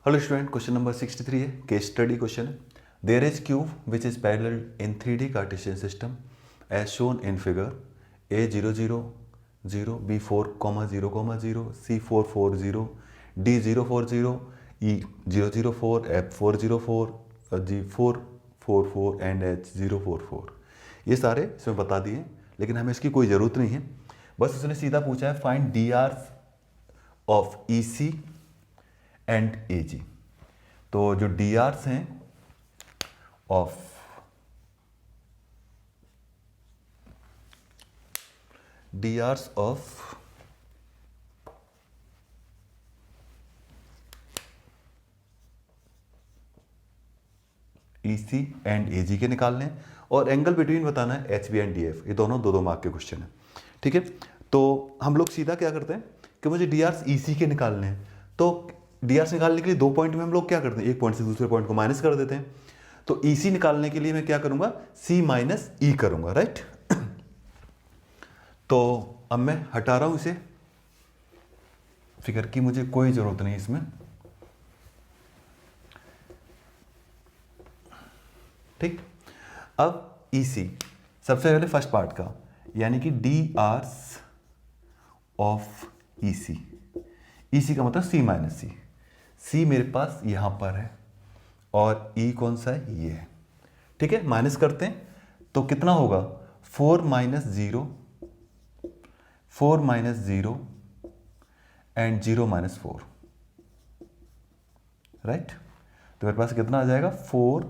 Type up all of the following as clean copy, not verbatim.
Hello student, question number 63 है, case study question है। There is cube which is parallel in 3D Cartesian system as shown in figure A000, B4,0,0, C440, D040, E004, F404, G444 and H044। ये सारे इसमें बता दिए, लेकिन हमें इसकी कोई ज़रूरत नहीं है। बस उसने सीधा पूछा है find D R of E C and A G. तो जो डी आर्स हैं of E C and A G के निकालने हैं, और एंगल बिटवीन बताना है H B and D F. ये दोनों दो मार्क के क्वेश्चन है, ठीक है। तो हम लोग सीधा क्या करते हैं कि मुझे डी आर्स ई सी के निकालने हैं। तो डी आर्स निकालने के लिए 2 पॉइंट में हम लोग क्या करते हैं, एक पॉइंट से दूसरे पॉइंट को माइनस कर देते हैं। तो ई सी निकालने के लिए मैं क्या करूंगा, सी माइनस ई करूंगा, राइट। तो अब मैं हटा रहा हूं इसे, फिगर की मुझे कोई जरूरत नहीं इसमें, ठीक। अब ई सी सबसे पहले फर्स्ट पार्ट का, यानी कि डी आर्स ऑफ ई सी। ई सी का मतलब सी माइनस सी। सी मेरे पास यहां पर है और ई कौन सा है, ये है, ठीक है। माइनस करते हैं तो कितना होगा, 4 minus 0, 4 minus 0 and 0 minus 4, right. तो मेरे पास कितना आ जाएगा, 4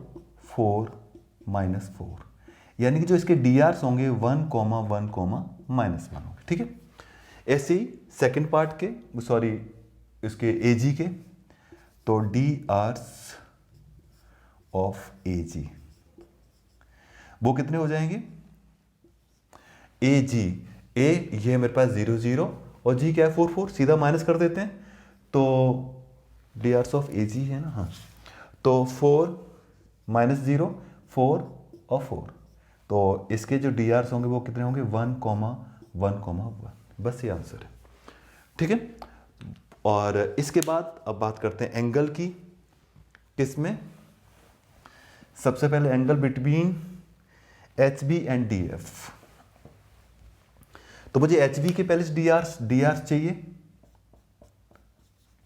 4 माइनस 4, यानी कि जो इसके डी आर्स होंगे 1, 1, -1 होंगे, ठीक है। ऐसे ही सेकेंड पार्ट के, सॉरी इसके ए जी के, तो डी आर्स ऑफ ए जी वो कितने हो जाएंगे, ए जी, ए ये मेरे पास 0 0 और जी क्या है 4 4, सीधा माइनस कर देते हैं। तो डी आर्स ऑफ ए जी है ना, हाँ। तो 4 माइनस 0, 4 और 4, तो इसके जो डी आर्स होंगे वो कितने होंगे, 1, 1, 1, बस ये आंसर है, ठीक है। और इसके बाद अब बात करते हैं एंगल की। किसमें, सबसे पहले angle between H B and D F. तो मुझे एच बी के पहले डी आर्स चाहिए,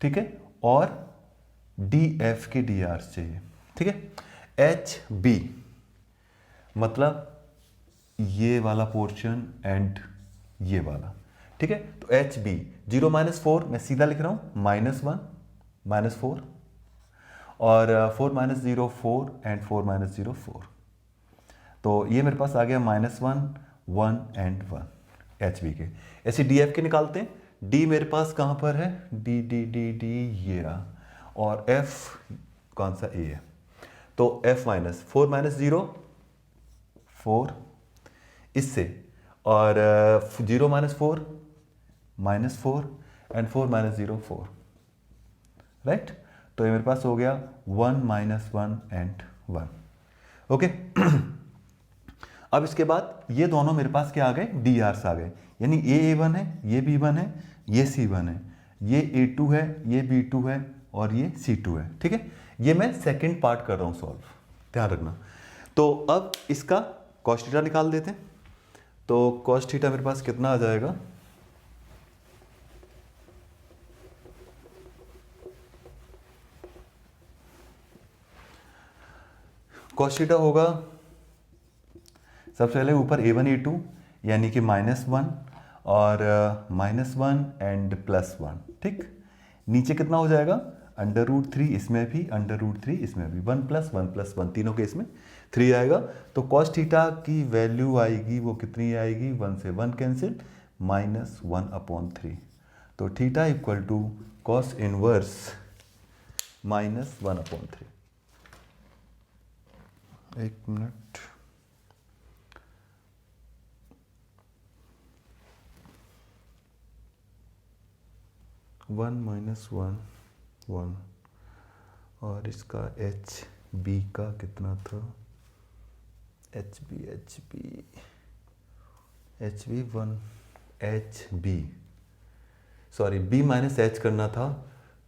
ठीक है, और डी एफ के डी आर्स चाहिए, ठीक है। एच बी मतलब ये वाला पोर्शन एंड ये वाला, ठीक है। तो एच बी 0 माइनस 4 मैं सीधा लिख रहा हूं, -1 -4, और 4 माइनस 0 4 एंड 4 माइनस 0 4। तो ये मेरे पास आ गया -1 1 एंड 1 एच बी के। ऐसे डी एफ के निकालते हैं। डी मेरे पास कहां पर है, डी डी डी डी ये रहा, और एफ कौन सा, ए है। तो एफ माइनस 4 माइनस 0 4 इससे, और 0 माइनस 4 -4 एंड 4 माइनस 0 4, राइट। तो ये मेरे पास हो गया 1 -1 एंड 1, ओके। अब इसके बाद ये दोनों मेरे पास क्या आ गए, डी आर्स आ गए, यानी ये A1 है, ये B1 है, ये C1 है, ये A2 है, ये B2 है, और ये C2 है, ठीक है। ये मैं सेकंड पार्ट कर रहा हूं सॉल्व, ध्यान रखना। तो अब इसका कॉस थीटा निकाल देते हैं। तो कॉस थीटा मेरे पास कितना आ जाएगा, कॉस थीटा होगा सबसे पहले ऊपर A1 A2 यानी कि -1 और -1 एंड +1, ठीक। नीचे कितना हो जाएगा, √3 इसमें भी, √3 इसमें भी, 1 + 1 + 1 तीनों केस में 3 आएगा। तो कॉस थीटा की वैल्यू आएगी, वो कितनी आएगी, 1 से 1 कैंसिल, -1/3। तो theta equal to cos inverse -1/3। एक मिनट, वन -1 1, और इसका एच बी का कितना था, H B 1 H B, sorry B minus H करना था,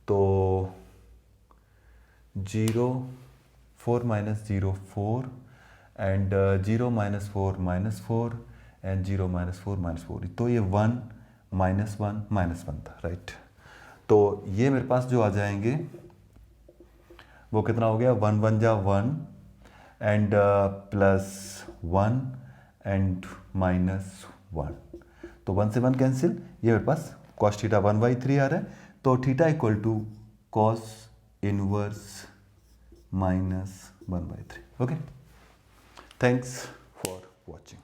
तो 0 4 minus 0 4 and 0 minus 4 minus 4 and 0 minus 4 minus 4, तो ये 1 minus 1 minus 1 था, राइट। तो ये मेरे पास जो आ जाएंगे वो कितना हो गया, 1 1 जा 1 एंड प्लस 1 एंड माइनस 1, तो 1 से 1 कैंसिल, ये मेरे पास cos थीटा 1/3 आ रहा है, तो theta equal to cos inverse -1/3। Okay, thanks for watching.